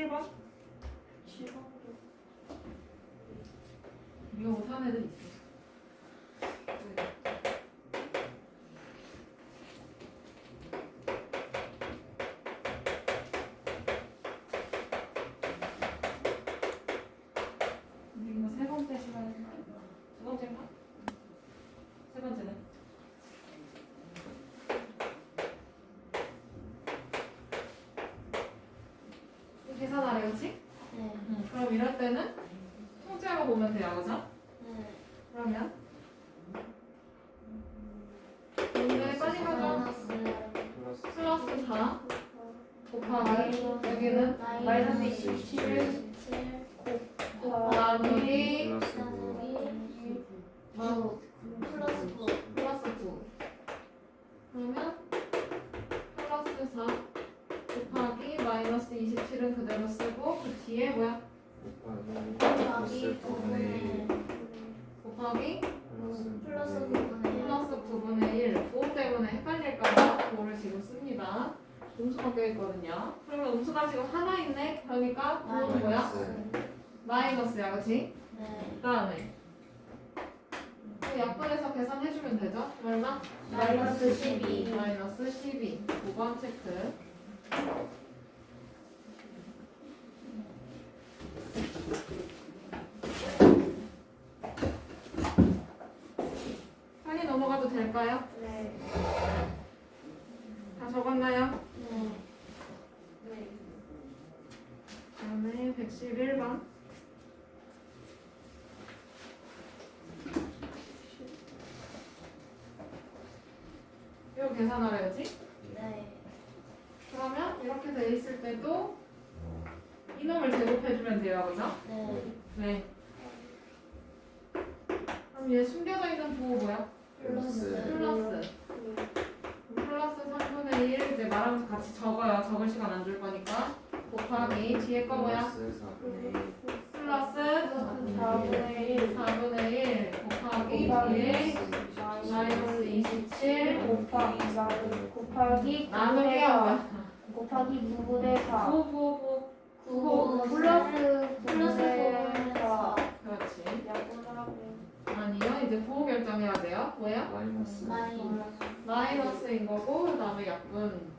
117번? 이거 못하는 애들 있어. 이거 세 번째 시간인가? 두 번째인가? 세 번째네. 계산하래, 그치? 네. 그럼 이럴 때는 통째로 보면 돼요, 그죠? 네. 그러면 근데 빨리 가자. 플러스 4 곱하기 여기는 마이너스 27 나누기 플러스 9. 플러스 9 그러면 플러스 4 곱하기 마이너스 27은 그대로 쓰고 그 뒤에 뭐야? 곱하기 9분의 곱하기 플러스 9분의 플러스 9분의 1 부호 때문에 헷갈릴까봐 부호를 지금 씁니다. 음수가 껴있거든요. 그러면 음수가 지금 하나 있네. 그러니까 부호는 뭐야? 마이너스야, 그치? 네. 그 다음에 약분해서 계산해주면 되죠? 얼마? 마이너스 12. 마이너스 12 5번 체크. 빨리 넘어가도 될까요? 네. 다 적었나요? 네. 다음에 111번. 이거 계산하래야지. 네. 그러면 이렇게 돼 있을 때도 이놈을 제곱해주면 돼요, 그죠? 네. 네. 그럼 얘 숨겨져 있는 부호 뭐야? 플러스. 플러스 3분의 1 이제 말하면서 같이 적어요. 적을 시간 안 줄 거니까. 곱하기 뒤에 거 뭐야? 플러스 4분의 1 4분의 1 곱하기 뒤에 마이너스 27 곱하기 나누기야 뭐야? 곱하기 9분의 4 9 플러스 9분의 4 그렇지. 약분을 하고 아니요, 이제 부호 결정해야 돼요. 뭐예요? 마이너스인 거고 그 다음에 약분.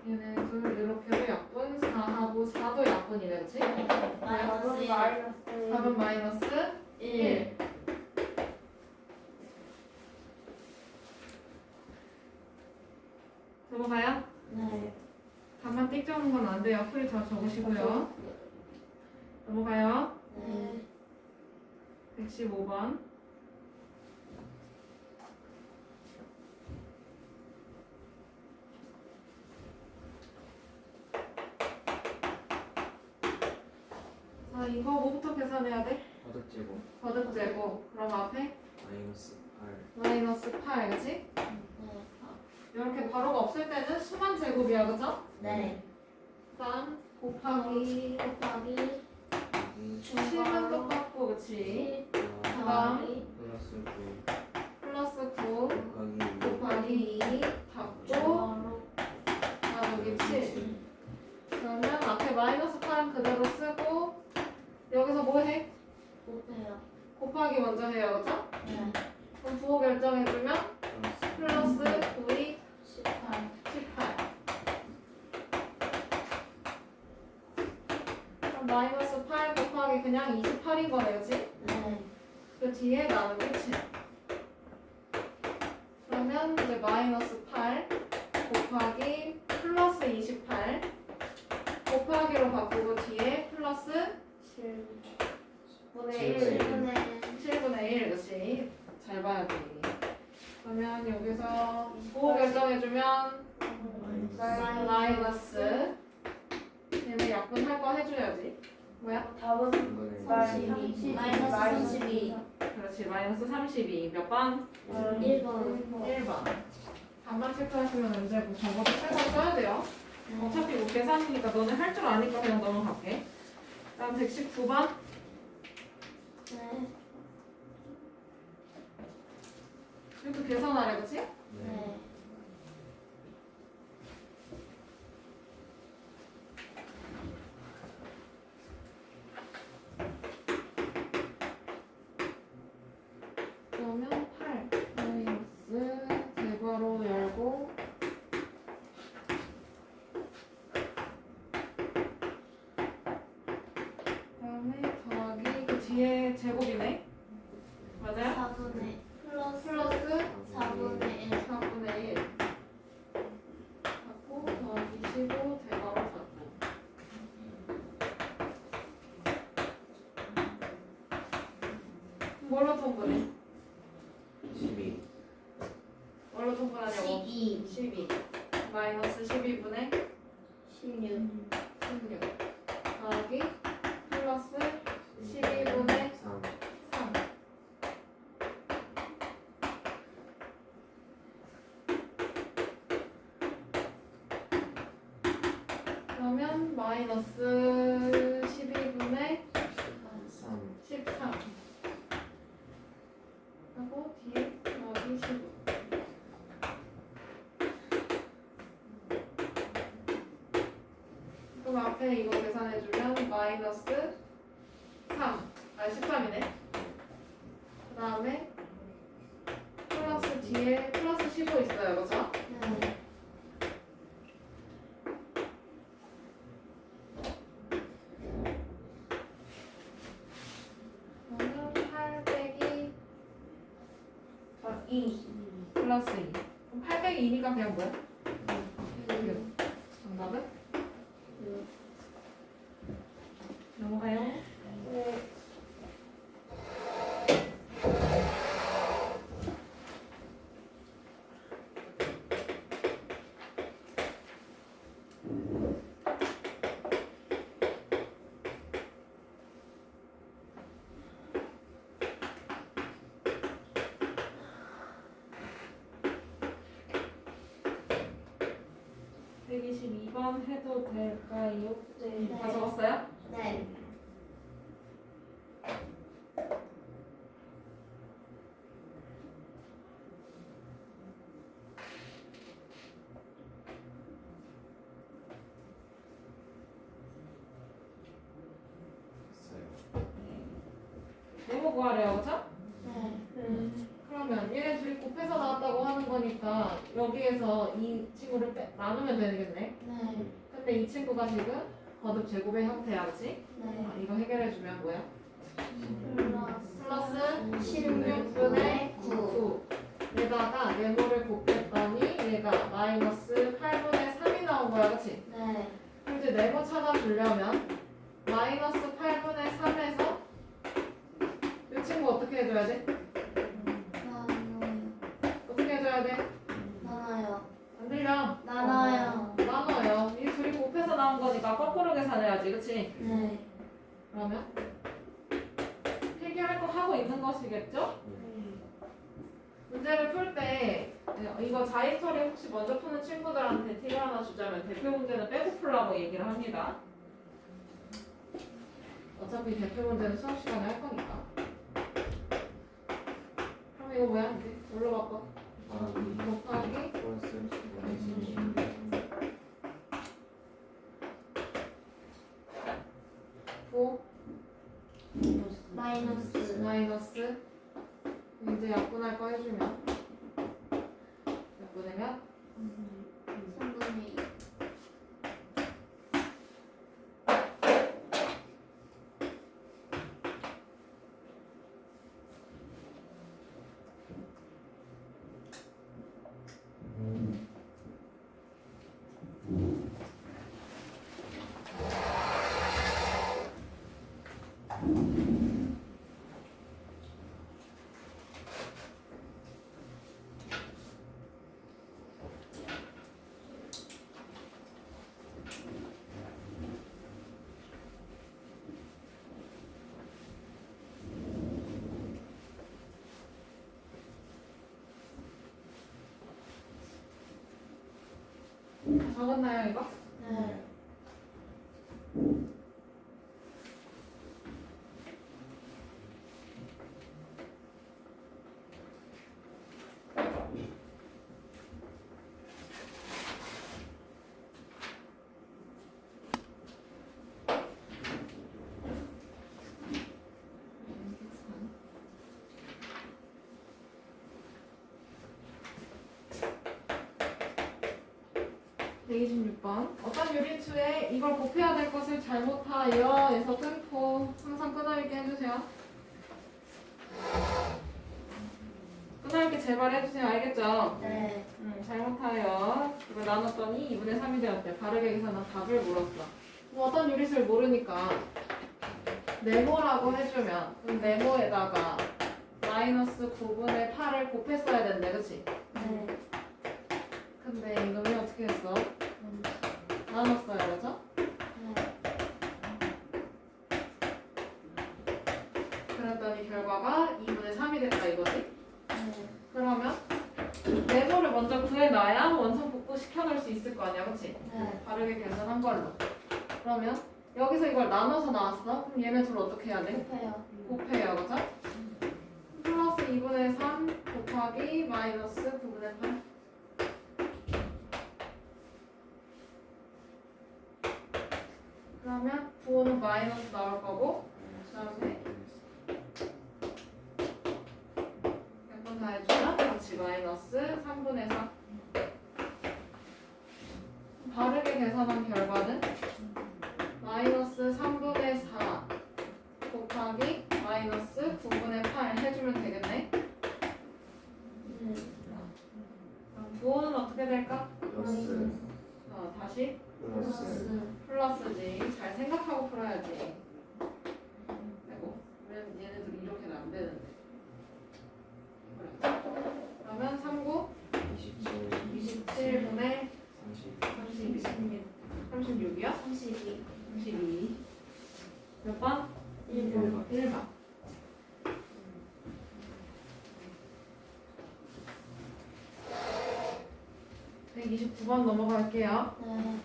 얘네 둘 이렇게도 약분 4하고 4도 약분이래, 그치? 마이너스 4은 마이너스 1. 넘어가요? 네. 답만 띡 적는 건 안 돼요. 풀이 다 적으시고요. 넘어가요. 네. 115번. 자, 이거 뭐부터 계산해야 돼? 거듭제곱. 그럼 앞에 마이너스 8, 그치? 이렇게 바로가 없을 때는 수만 제곱이야, 그죠? 네. 일단 곱하기 7은 똑같고, 그치? 그다음 플러스 9 곱하기 2 닫고 나누기 7. 그러면 앞에 마이너스 8은 그대로 쓰고 여기서 뭐 해? 곱해요. 곱하기 먼저 해요, 그죠? 네. 그럼 부호 결정해주면 플러스 9이 18. 18. 그럼 마이너스 8 곱하기 그냥 28인 거네, 그치? 네. 그 뒤에 나누기 7. 그러면 이제 마이너스 8 곱하기 플러스 28 곱하기로 바꾸고 뒤에 플러스 7분의 7분의 7분의 1, 그치? 잘 봐야 돼. 그러면 여기서 부호 결정해주면 마이너스 얘네 약분할 거 해줘야지. 뭐야? 답은 마이너스 32. 그렇지, 마이너스 32. 몇 번? 1번. 1번. 반만 체크하시면 안 되고 저거도 새거 써야 돼요. 어차피 뭐 계산이니까 너네 할 줄 아니까 그냥 넘어갈게. 다음 119번. 네. 이것도 계산하래, 그치? 네. 뒤에 제곱이네. 맞아요? 4분의 플러스 플러스 4분의 1. 4분의 1 갖고 더하기 15 제곱을 갖고 뭘로 통분해? 12 뭘로 통분하냐고? 12. 12 마이너스 12분의 16. 16 더하기 플러스 12분의 3 3 그러면 마이너스 12분의 3 13 하고 뒤에 더하기 15 그럼 앞에 이거 계산해주면 마이너스 13이네. 그 다음에 플러스 뒤에 플러스 15 있어요, 그죠? 네. 그러면 8 빼기 2 플러스 2 그럼 8 빼기 2니까 그냥 뭐야? 6 정답은? 넘어가요. 네. 네. 122번 해도 될까요? 네. 다 적었어요? 네. 됐어요. 네모 구하래요, 그죠? 네. 그러면 얘네 둘이 곱해서 나왔다고 하는 거니까 여기에서 이 친구를 나누면 되겠네. 네. 근데 이 친구가 지금 거듭 제곱의 형태야, 그치? 네. 이거 해결해주면 뭐야? 플러스 플러스 16분의 9. 9 에다가 네모를 곱했더니 얘가 마이너스 8분의 3이 나온 거야, 그치? 네. 그럼 이제 네모 찾아주려면 마이너스 8분의 3에서 이 친구 어떻게 해줘야 돼? 나눠요. 어떻게 해줘야 돼? 나눠요. 안 들려? 나눠요. 나눠요. 이 둘이 곱해서 나온 거니까 거꾸로 계산해야지, 그치? 네. 그러면 해결할 거 하고 있는 것이겠죠? 문제를 풀 때 이거 자이스토리 혹시 먼저 푸는 친구들한테 팁을 하나 주자면 대표 문제는 빼고 풀라고 얘기를 합니다. 어차피 대표 문제는 수업 시간에 할 거니까. 그럼 이거 뭐야? 이제 뭘로 바꿔? 곱하기 플러스 12 9 마이너스. 마이너스 이제 약분할 거 해주면 약분하면 3분의 2. 적었나요 이거? 네. 네, 126번. 어떤 유리수에 이걸 곱해야 될 것을 잘못하여에서 끊고 항상 끄어있게 해주세요. 끝날게 제발 해주세요. 알겠죠? 네. 잘못하여 이거 나눴더니 2분의 3이 되었대. 바르게 계산한 답을 물었어. 뭐 어떤 유리수를 모르니까 네모라고 해주면 그럼 네모에다가 마이너스 9분의 8을 곱했어야 된대. 그치? 네. 근데 이놈이 어떻게 했어? 나눴어요. 그죠? 네. 그랬더니 결과가 2분의 3이 됐다 이거지? 네. 그러면 네모를 먼저 구해놔야 원점 복구 시켜놓을 수 있을 거 아니야. 그치? 네. 바르게 계산한 걸로. 그러면 여기서 이걸 나눠서 나왔어? 그럼 얘네 둘 어떻게 해야 돼? 곱해요. 곱해요. 그죠? 플러스 2분의 3 곱하기 마이너스 9분의 8. 그러면 부호는 마이너스 나올 거고 그 다음에 몇 번 다 해주면 같이 마이너스 3분의 4. 바르게 계산한 결과는 마이너스 3분의 4 곱하기 마이너스 9분의 8 해주면 되겠네. 네. 그럼 부호는 어떻게 될까? 플러스 다시 플러스 플러스지. 잘 생각하고 풀어야지. 아이고, 왜 얘네들 이렇게는 안 되는데. 그래. 그러면 39, 27 27분의 30 36이야? 32. 32. 몇 번? 1번. 1번. 네, 129번 넘어갈게요. 네.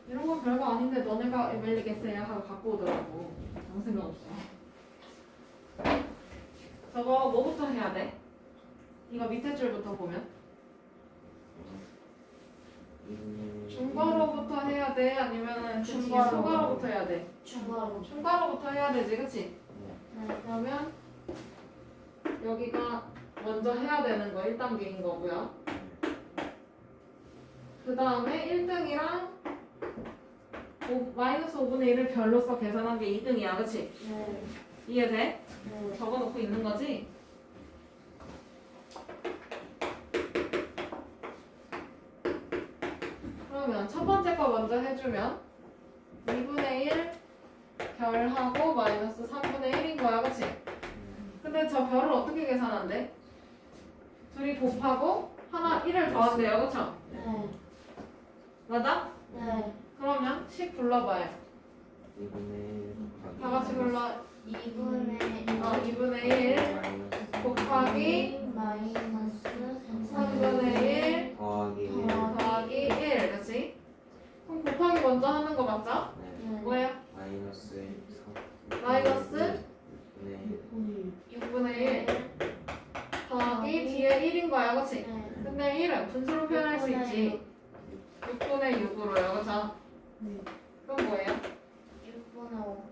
이런 건 별거 아닌데 너네가 에밀리겠어요 하고 갖고 오더라고. 아무 생각 없이. 저거 뭐부터 해야 돼? 이거 밑에 줄부터 보면 중괄호부터 해야 돼? 아니면은 그 뒤에 중괄호. 소괄호부터 해야 돼? 중괄호. 중괄호부터 해야 되지, 그치? 네. 그러면 여기가 먼저 해야 되는 거 1단계인 거고요. 그 다음에 1등이랑 마이너스 5분의 1을 별로써 계산한 게 2등이야, 그치? 네. 이해돼? 네. 적어놓고 있는 거지? 그러면 첫 번째 거 먼저 해주면 2분의 1 별하고 마이너스 3분의 1인 거야, 그치? 근데 저 별을 어떻게 계산한대? 둘이 곱하고 하나 1을 더한대요, 그쵸? 네. 맞아? 네. 그러면 10 불러봐요. 2분의 다 같이 불러. 2분의 2분의 1 곱하기 마이너스 3분의 1 더하기 더하기 1, 그치? 그럼 곱하기 먼저 하는 거 맞죠? 네. 뭐야? 마이너스 3 마이너스 6분의 6분의 1 더하기 뒤에 1인 거야, 그치? 네. 근데 1은 분수로 표현할 수 있지. 6분의 6으로요, 그쵸? 그럼 뭐예요? 6분의 5.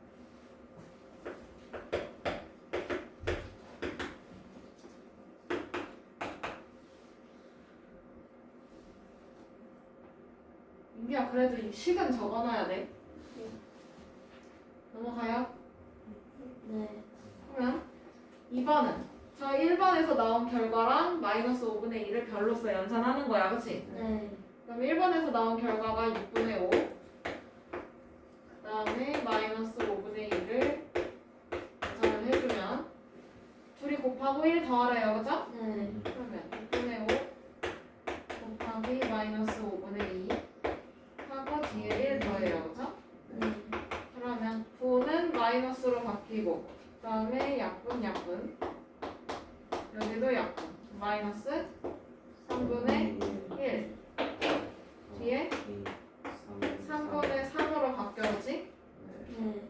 민기야, 그래도 이 식은 적어놔야 돼. 넘어가요? 네. 그러면 2번은 저 1번에서 나온 결과랑 마이너스 5분의 1을 별로써 연산하는 거야, 그치? 네. 그럼 1번에서 나온 결과가 6분의 5, 그 다음에 마이너스 5분의 1을 연산을 해주면 둘이 곱하고 1 더하래요, 그죠? 네. 그러면 6분의 5 곱하기 마이너스 5분의 2 하고 뒤에 1 더해요, 그죠? 네. 그러면 부호는 마이너스로 바뀌고 그 다음에 약분 여기도 약분 마이너스 3분의 1 뒤에 3분의 3으로 바뀌었지? 네.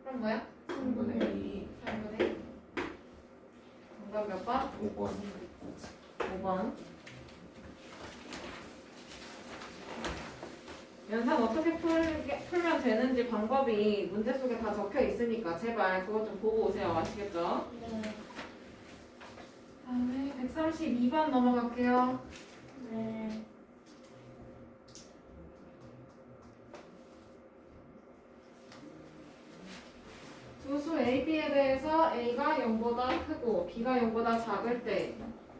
그럼 뭐야? 3분의 2. 3분의 1 정답 몇 번? 5번 5번. 연산 어떻게 풀면 되는지 방법이 문제 속에 다 적혀 있으니까 제발 그것 좀 보고 오세요. 아시겠죠? 네. 다음에 132번 넘어갈게요. 네. 수 A, B에 대해서 A가 0보다 크고 B가 0보다 작을 때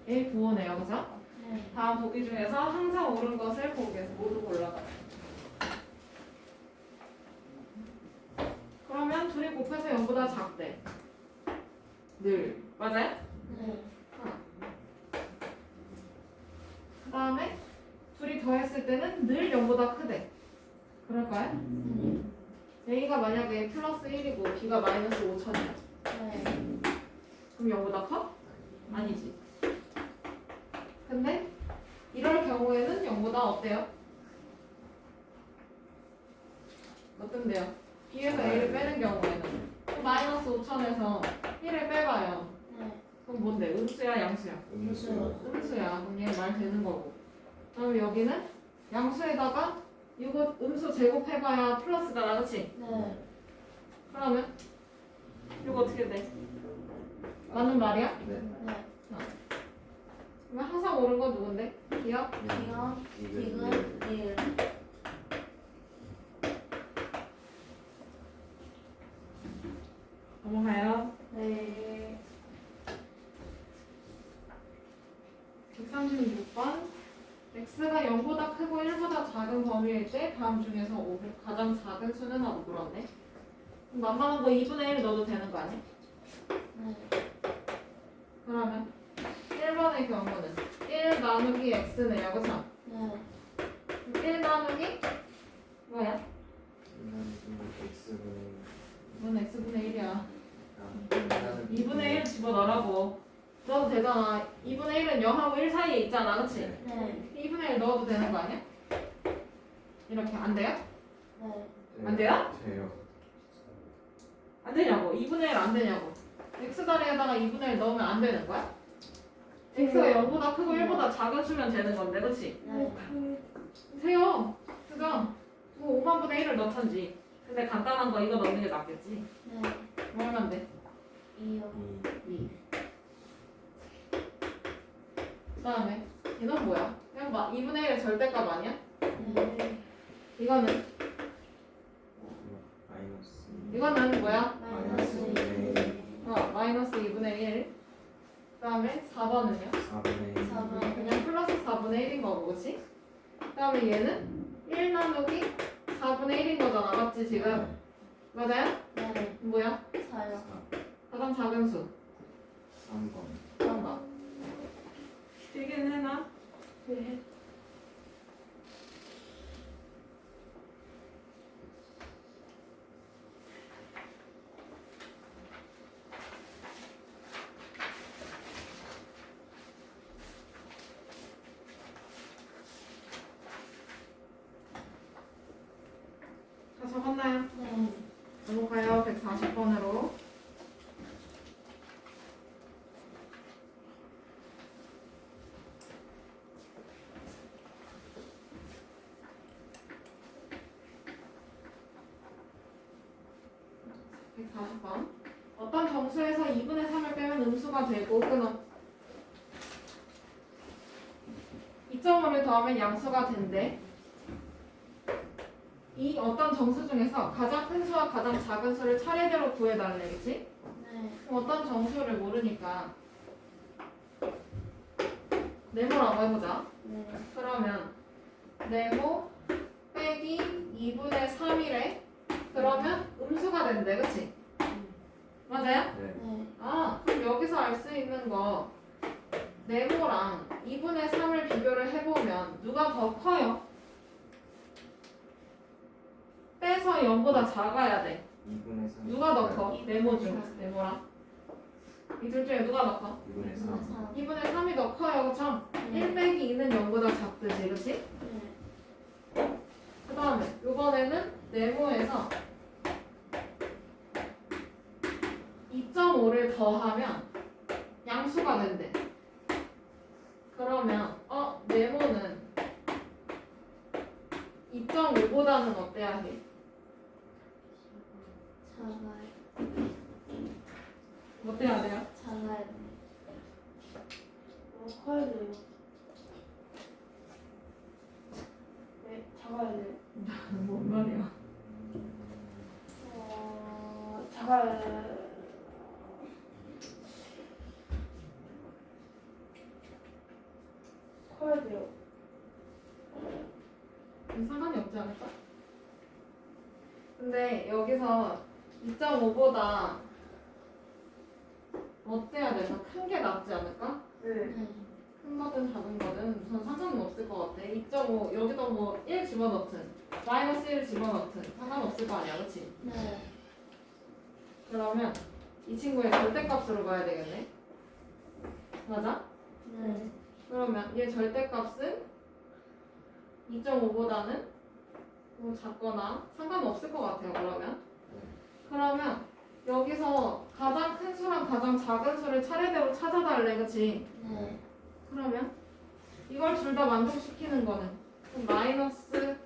A 구호네요, 그죠? 네. 다음 보기 중에서 항상 옳은 것을 모두 골라봐요. 그러면 둘이 곱해서 0보다 작대. 늘. 맞아요? 네. 그 다음에 둘이 더했을 때는 늘 0보다 크대. 그럴까요? 네. A가 만약에 플러스 1이고 B가 마이너스 5천이야. 네. 그럼 0보다 커? 아니지. 근데 이럴 경우에는 0보다 어때요? 어떤데요? B에서 A를 빼는 경우에는 마이너스 5천에서 1을 빼봐요. 네. 그럼 뭔데? 음수야 양수야? 음수. 음수야. 그럼 얘 말 되는 거고. 그럼 여기는 양수에다가 이거 음수 제곱해봐야 플러스잖아, 그치? 네. 그러면 이거 어떻게 돼? 맞는 말이야? 네. 네. 그러면 항상 옳은 건 누군데? 기억? 기억, 이건 디귿, 리을. 넘어가요. 네. 136번. x가 0보다 크고 1보다 작은 범위일 때 다음 중에서 가장 작은 수는 하고 물었네. 그럼 만만한 거 2분의 1 넣어도 되는 거 아니야? 네. 그러면 1번의 경우는 1 나누기 x네요, 그쵸? 네. 1 나누기 뭐야? x분의 이건 x분의 1이야. 2분의 1 1 집어넣으라고. 넣어도 되잖아. 2분의 1은 0하고 1 사이에 있잖아, 그치? 네. 2분의 1 넣어도 되는 거 아니야? 이렇게 안 돼요? 네. 안 돼요? 돼요. 안 되냐고. 2분의 1 안 되냐고. x 자리에다가 2분의 1 넣으면 안 되는 거야? x가 0보다 크고 1보다 작은 수면 되는 건데, 그치? 네. 돼요. 그죠? 뭐 5만 분의 1을 넣던지. 근데 간단한 거 이거 넣는 게 낫겠지. 네. 뭐 하면 돼? 2요. 2. 그 다음에 이건 뭐야? 그냥 2분의 1의 절대값 아니야? 네. 이거는 마이너스. 이거는 뭐야? 마이너스 2. 마이너스 2분의 1. 그 다음에 4번은요? 4분의 4분의 그냥 플러스 4분의 1인 거고, 그치? 그 다음에 얘는 1 나누기 4분의 1인 거잖아, 맞지 지금? 맞아요? 네. 뭐야? 4요. 가장 작은 수. 3번. 3번. 필기는 해놔. 네. 다 적었나요? 네. 넘어가요. 140번으로. 어떤 정수에서 2분의 3을 빼면 음수가 되고 끊어. 2.5를 더하면 양수가 된대. 이 어떤 정수 중에서 가장 큰 수와 가장 작은 수를 차례대로 구해달래, 그치? 네. 그럼 어떤 정수를 모르니까 네모라고 해보자. 네. 그러면 네모 빼기 2분의 3이래. 그러면 음수가 된대, 그치? 맞아요? 네. 네. 아, 그럼 여기서 알 수 있는 거 네모랑 2분의 3을 비교를 해보면 누가 더 커요? 빼서 0보다 작아야 돼. 2분의 3. 누가 더 커? 네모 중에서 네모랑 이 둘 중에 누가 더 커? 2분의 3. 2분의 3이 더 커요, 그쵸? 1 빼기 2는 0보다 작듯이, 그치? 네. 그 다음에 이번에는 네모에서 2.5를 더하면 양수가 된대. 그러면 네모는 2.5보다는 어때야 해? 작아요. 어때야 돼요? 작아요. 커야 돼요. 네, 작아야 돼요. 뭔 말이야? 작아야 상관이 없지 않을까? 근데 여기서 2.5보다 어때야 되나? 큰 게 낫지 않을까? 네. 네. 큰 거든 작은 거든 전 상관은 없을 것 같아. 2.5 여기다 뭐 1 집어넣든 마이너스 1 집어넣든 상관없을 거 아니야, 그렇지? 네. 그러면 이 친구의 절대값으로 봐야 되겠네. 맞아? 네. 그러면 얘 절대값은 2.5보다는 뭐 작거나 상관없을 것 같아요. 그러면 여기서 가장 큰 수랑 가장 작은 수를 차례대로 찾아달래, 그치? 네. 그러면 이걸 둘 다 만족시키는 거는 그럼 마이너스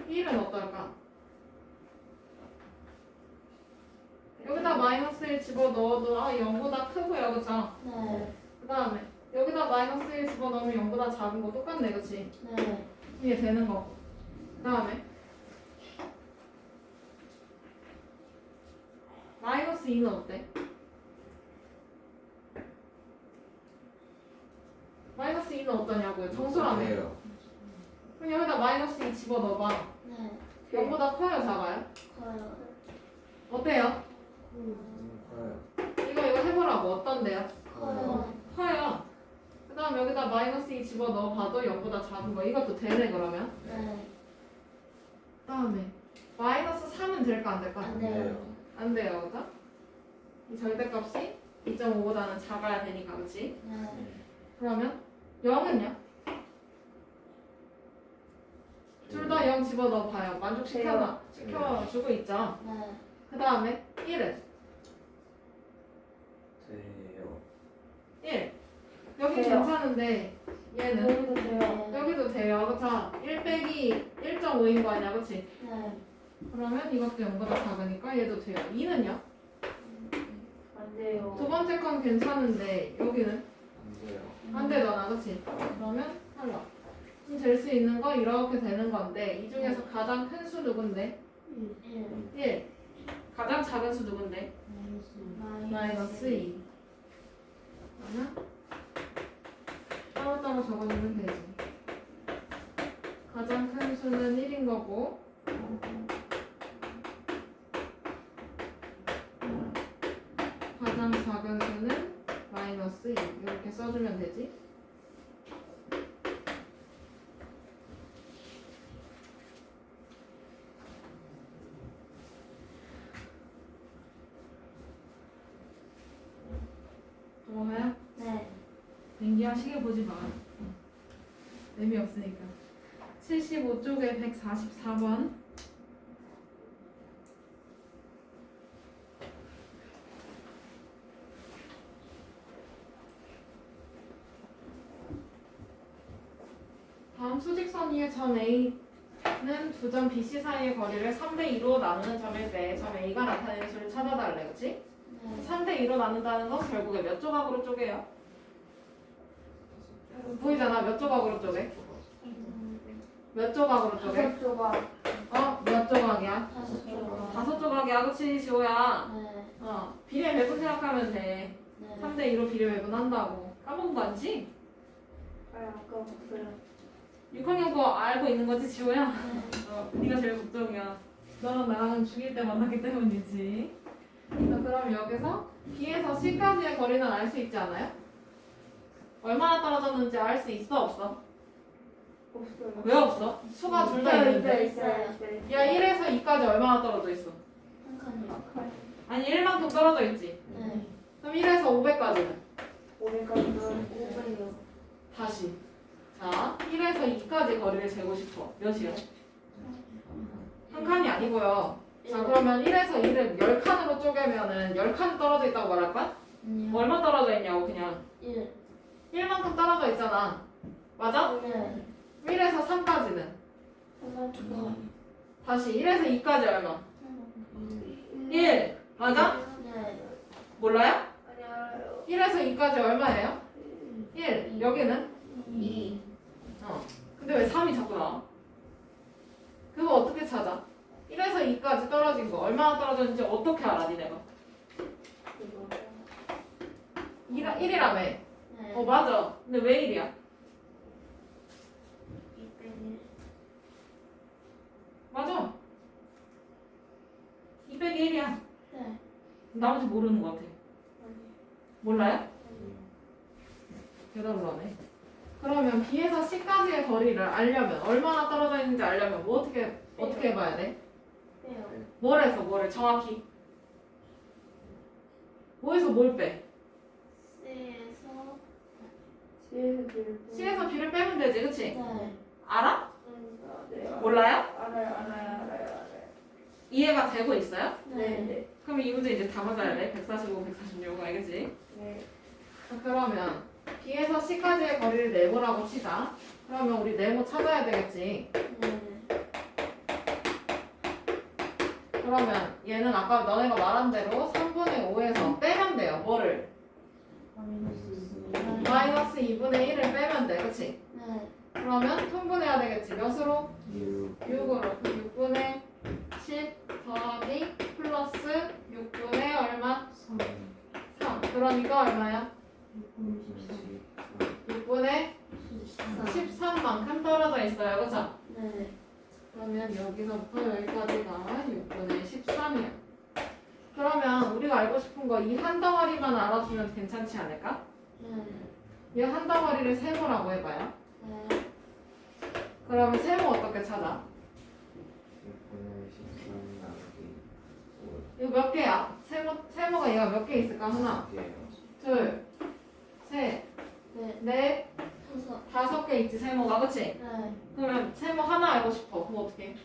1은 어떨까? 여기다 마이너스 1 집어넣어도 0보다 크고요, 그쵸? 네. 그 다음에 여기다 마이너스 1 집어넣으면 0보다 작은 거 똑같네, 그치? 네. 이게 되는 거고. 그 다음에 마이너스 2는 어때? 마이너스 2는 어떠냐고요? 정수라며. 그래요. 그럼 여기다 마이너스 2 집어넣어봐. 네. 0보다 커요, 작아요? 커요. 어때요? 커요. 이거 해보라고. 어떤데요? 커요. 커요. 그 다음 여기다 마이너스 2 집어넣어봐도 0보다 작은 거. 이것도 되네, 그러면. 네. 그 다음에 마이너스 3은 될까, 안 될까? 안 돼요. 안 돼요, 그죠? 이 절대값이 2.5보다는 작아야 되니까, 그치? 네. 그러면 0은요? 둘 다 0 집어넣어봐요. 만족시켜주고 있죠? 네. 그 다음에 1은? 돼요. 1. 여기 돼요. 괜찮은데 얘는? 여기도 돼요. 네. 여기도 돼요. 그쵸? 1 빼기 1.5인 거 아니야, 그치? 네. 그러면 이것도 0보다 작으니까 얘도 돼요. 2는요? 안 돼요. 두 번째 건 괜찮은데 여기는? 안 돼요. 안 되잖아, 그치? 그러면 탈락. 될 수 있는 거 이렇게 되는 건데 이 중에서 가장 큰 수 누군데? 1. 1. 가장 작은 수 누군데? 마이너스 2. 그러면 따로따로 적어주면 되지. 가장 큰 수는 1인 거고 가장 작은 수는 마이너스 2. 이렇게 써주면 되지. 넘어가요? 네. 연기야 시계 보지 마. 의미 없으니까. 75쪽에 144번. 다음 수직선 위의 점 A는 두 점 BC 사이의 거리를 3대 2로 나누는 점일 때 점 A가 나타내는 수를 찾아달래, 그치? 네. 3대 2로 나눈다는 건 결국에 몇 조각으로 쪼개요? 보이잖아, 몇 조각으로 쪼개? 몇 조각으로 쪼개? 다섯 조각. 몇 조각이야? 5조각. 5조각이야, 그치, 지호야? 네. 비례 매분 생각하면 돼. 네. 3대 2로 비례 매분 한다고. 까먹은 거 아니지? 아니 아까 봤어요. 6학년 거 알고 있는 거지, 지호야? 네. 네가 제일 걱정이야. 너랑 나랑은 중일 때 만났기 때문이지. 자, 그럼 여기서 B에서 C까지의 거리는 알 수 있지 않아요? 얼마나 떨어졌는지 알 수 있어, 없어? 없어요. 왜 없어? 수가 둘 다 있는데. 있어요. 야, 1에서 2까지 얼마나 떨어져 있어? 한 칸이요. 아니, 1만큼 떨어져 있지. 네. 그럼 1에서 500까지는? 500까지는 500이요. 다시. 자, 1에서 2까지 거리를 재고 싶어. 몇이요? 한 칸이 아니고요. 자, 그러면 1에서 2를 10칸으로 쪼개면은 10칸 떨어져 있다고 말할 거야? 아니요. 얼마 떨어져 있냐고, 그냥. 1. 1만큼 떨어져 있잖아. 맞아? 네. 1에서 3까지는? 한번 조각. 다시 1에서 2까지 얼마? 1. 맞아? 네. 몰라요? 아니 알아요. 1에서 2까지 얼마예요? 1. 여기는? 2. 근데 왜 3이 자꾸 나와? 그거 어떻게 찾아? 1에서 2까지 떨어진 거 얼마나 떨어졌는지 어떻게 알아, 니네가? 이거. 1이라며. 네. 맞아. 근데 왜 1이야? 2 빼기 나머지 모르는 것 같아. 아니. 몰라요? 아니. 대답을 안 해. 그러면 B에서 C까지의 거리를 알려면 얼마나 떨어져 있는지 알려면 뭐 어떻게 해봐야 돼? 빼요. 뭘 해서 뭐를 정확히? 뭐에서 뭘 빼? C에서 C에서 B를 빼. C에서 B를 빼면 되지, 그치? 네. 알아? 네. 몰라요? 알아요. 이해가 되고 있어요? 네. 그럼 이 문제 이제 다 맞아야 돼. 145, 146, 알겠지? 네. 그러면 B에서 C까지의 거리를 네모라고 치자. 그러면 우리 네모 찾아야 되겠지. 네. 그러면 얘는 아까 너네가 말한 대로 3분의 5에서 빼면 돼요. 뭐를? 마이너스 2분의 1을 빼면 돼. 그치? 네. 그러면 통분해야 되겠지. 몇으로? 6 6으로. 6분의 10 더하기 플러스 6분의 얼마? 3. 그러니까 얼마야? 6분의 13만큼 떨어져 있어요. 그쵸? 네. 그러면 여기서부터 여기까지가 6분의 13이야. 그러면 우리가 알고 싶은 거 이 한 덩어리만 알아주면 괜찮지 않을까? 네. 이 한 덩어리를 세모라고 해봐요. 네. 그러면 세모 어떻게 찾아? 6분의 13 나누기 이거 몇 개야? 세모가 얘가 몇 개 있을까? 하나, 5개요. 둘, 셋, 네. 넷, 다섯. 5개 있지 세모가. 그치? 네. 그러면 세모 하나 알고 싶어. 그럼 어떻게 해?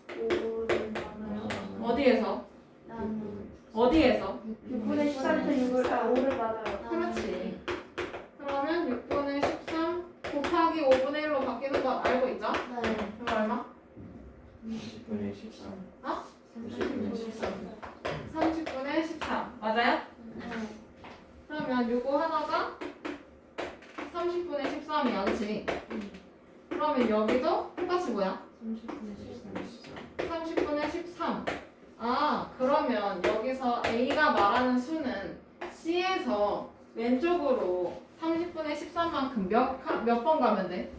5를 많아요. 어디에서? 나는. 어디에서? 6분의 13도 5를 받아요. 그렇지. 그러면 6분의 13 곱하기 5분의 1로 바뀌는 거 알고 있죠? 네. 그럼 얼마? 10분의 13 어? 50분의 13 30분의 13 맞아요? 네. 그러면 요거 하나가 30분의 13이야 그치? 그러면 여기도 똑같이 뭐야? 30분의 13 아 그러면 여기서 A가 말하는 수는 C에서 왼쪽으로 30분의 13만큼 몇 번 가면 돼?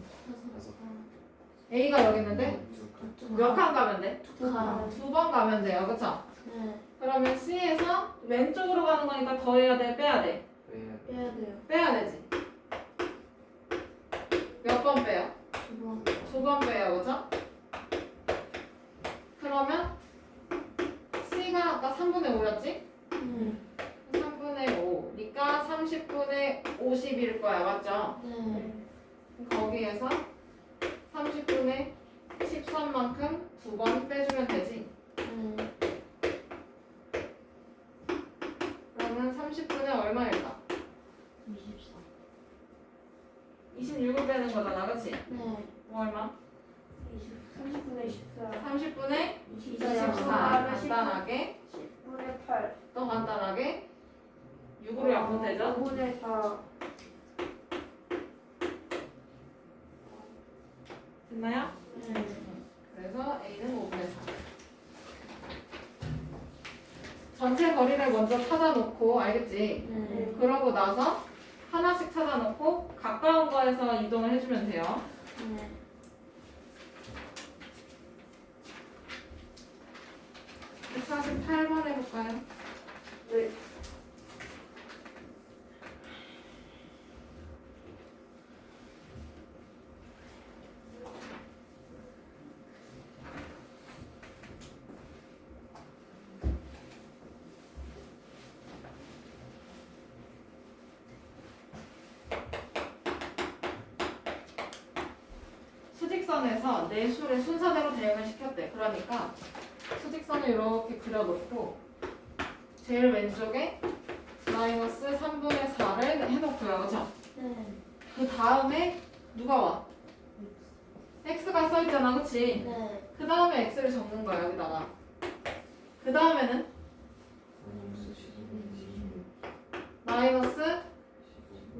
A가 여기 있는데 몇 칸 가면 돼? 두 칸. 2번 가면 돼요 그쵸? 네. 그러면 C에서 왼쪽으로 가는 거니까 더해야 돼 빼야 돼? 빼야 돼요. 빼야 되지 몇 번 빼요? 두 번. 2번 빼요 그죠? 그러면 C가 아까 3분의 5였지? 네. 3분의 5니까 30분의 50일 거야 맞죠? 네. 거기에서 30분의 13만큼 2번 빼주면 되지 네. 그러면 30분의 얼마일까? 26을 빼는 거잖아 그치? 네. 얼마? 30분의 14. 30분의 24. 24 간단하게 10분의 8. 또 간단하게 6으로 약분 되죠? 5분의 4. 됐나요? 네. 그래서 A는 5분의 4 전체 거리를 먼저 찾아놓고 알겠지? 네. 그러고 나서 하나씩 찾아놓고 가까운 거에서 이동을 해주면 돼요 네. 148번 해볼까요? 네. 수직선에서 내수를 순서대로 대응을 시켰대. 그러니까 수직선을 이렇게 그려놓고 제일 왼쪽에 마이너스 3분의 4를 해놓고요. 그쵸? 네. 그 다음에 누가 와? x가 써있잖아. 그치? 네. 그 다음에 x를 적는 거야. 여기다가. 그 다음에는 마이너스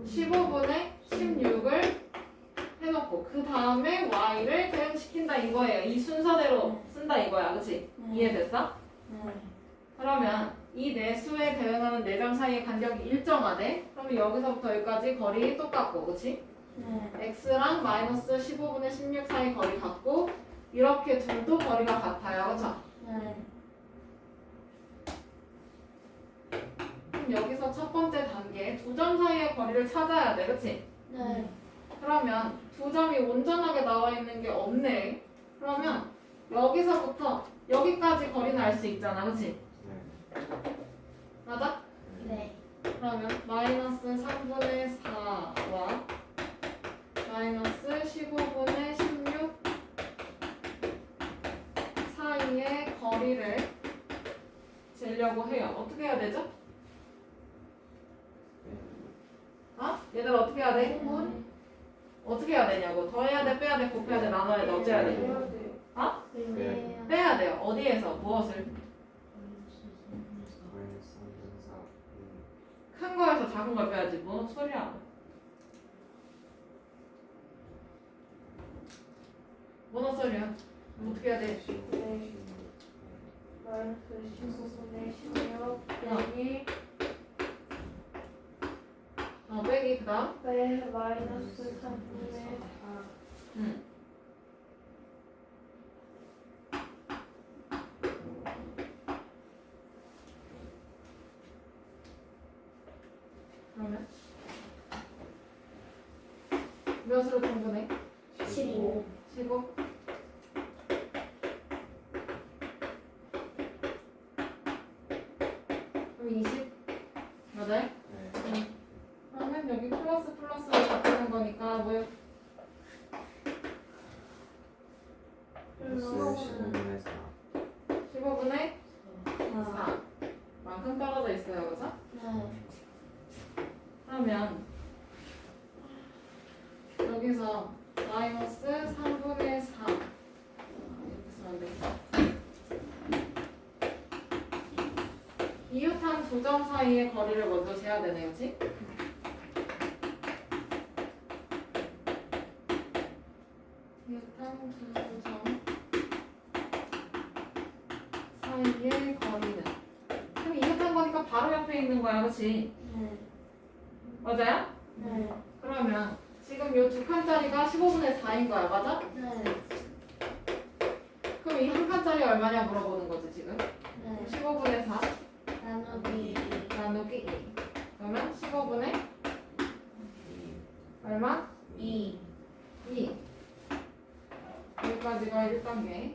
15분의 16을 해놓고 그 다음에 y를 대응시킨다 이거예요. 이 순서대로 쓴다 이거야. 그치? 네. 이해됐어? 네. 그러면 이 내수에 대응하는 네 점 사이의 간격이 일정하대. 그러면 여기서부터 여기까지 거리 똑같고, 그치? 네. x랑 마이너스 15분의 16 사이 거리 같고 이렇게 둘도 거리가 같아요. 그쵸? 네. 그럼 여기서 첫 번째 단계 두 점 사이의 거리를 찾아야 돼, 그치? 네. 그러면 두 점이 온전하게 나와 있는 게 없네. 그러면 여기서부터 여기까지 거리는 알 수 있잖아, 그치? 네. 맞아? 네. 그러면 마이너스 3분의 4와 마이너스 15분의 16 사이의 거리를 재려고 해요. 어떻게 해야 되죠? 어? 얘들 어떻게 해야 돼? 어떻게 해야 되냐고. 더해야 돼, 빼야 돼, 곱해야 돼, 나눠야 돼, 어째야 돼? 해야 돼요. 어? 네. 빼야 돼요. 어디에서? 무엇을? 마이너스 3분의 4. 큰 거에서 작은 걸 빼야지. 뭔 소리야? 뭔 소리야? 어떻게 해야 돼? 네. 마이너스 15분의 16 빼기 빼기 그다음. 네, 마이너스 3분의 4. 응. 그러면 몇으로 통분해? 15. 15. 그럼 20. 맞아요? 네. 그러면 여기 플러스 플러스로 바꾸는 거니까 뭐요? 플러스 15분의 4. 15분의 4. 4 만큼 떨어져 있어요, 그죠? 네. 그러면 여기서 마이너스 3분의 4 이렇게 쓰면 되겠다. 이웃한 두 점 사이의 거리를 먼저 재야 되네요, 그치? 이웃한 두 점 사이의 거리는 그럼 이웃한 거니까 바로 옆에 있는 거야, 그치? 네. 맞아요? 네. 그러면 지금 이 두 칸짜리가 15분의 4인 거야, 맞아? 네. 그럼 이 한 칸짜리 얼마냐 물어보는 거지, 지금? 네. 15분의 4 나누기 나누기 2. 그러면 15분의 얼마? 2. 2. 여기까지가 1단계.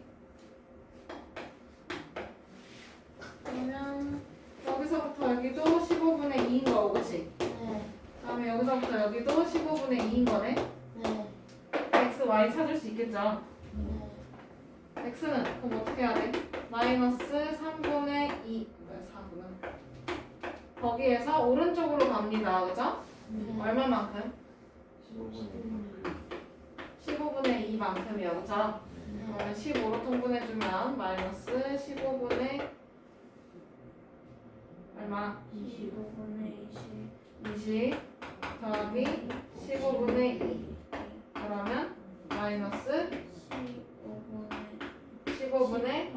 그러면 여기서부터 여기도 15분의 2인 거고, 그치? 네. 다음에 여기서부터 여기도 15분의 2인 거네. 네. x, y 찾을 수 있겠죠? 네. x는 그럼 어떻게 해야 돼? 마이너스 3분의 2. 왜 4구나. 거기에서 오른쪽으로 갑니다. 그죠? 네. 얼마만큼? 15분의 15분의 2만큼이요. 그죠? 그러면 15로 통분해주면 마이너스 15분의 얼마? 25분의 20 더하기 15분의 2. 그러면 마이너스 15분의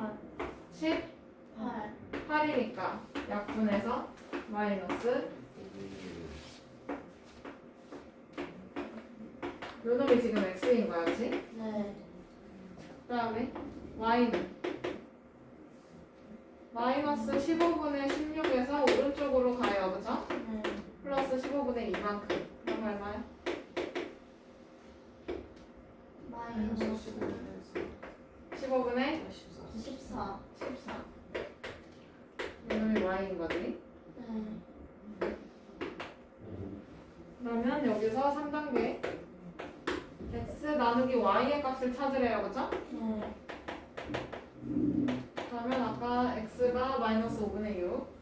18이니까 약분해서 마이너스 요 놈이 지금 x인 거야, 그치? 네. 그 다음에 y는 마이너스 15분의 16에서 오른쪽으로 가요, 그죠? 네. 플러스 15분의 2만큼. 그럼 얼마야? 마이너스 15분의 14. 14. 이놈이 y인 거지. 네. 그러면 여기서 3단계 x 나누기 y의 값을 찾으래요, 그죠? 네. 그러면 아까 x가 마이너스 5분의 6.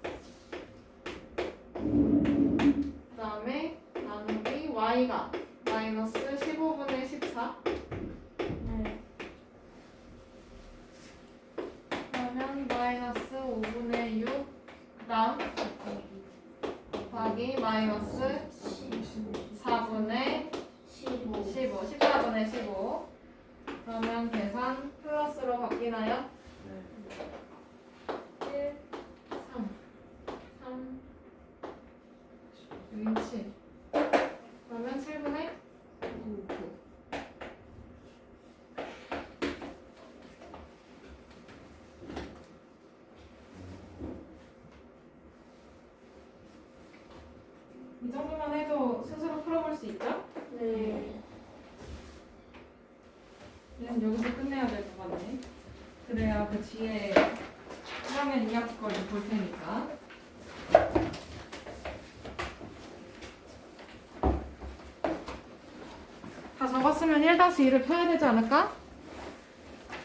그 다음에 나누기 y가 마이너스 15분의 14. 네. 그러면 마이너스 5분의 6. 그 다음 곱하기 마이너스 4분의 15. 15. 14분의 15. 그러면 계산 플러스로 바뀌나요? 1, 3, 3, 6, 7. 그러면 7분의 9. 정도만 해도 스스로 풀어볼 수 있죠? 네. 얘는 여기서 끝내야 될 것 같네. 그래야 그 뒤에 1학년 2학기 거를 볼 테니까. 다 적었으면 1-2를 펴야 되지 않을까?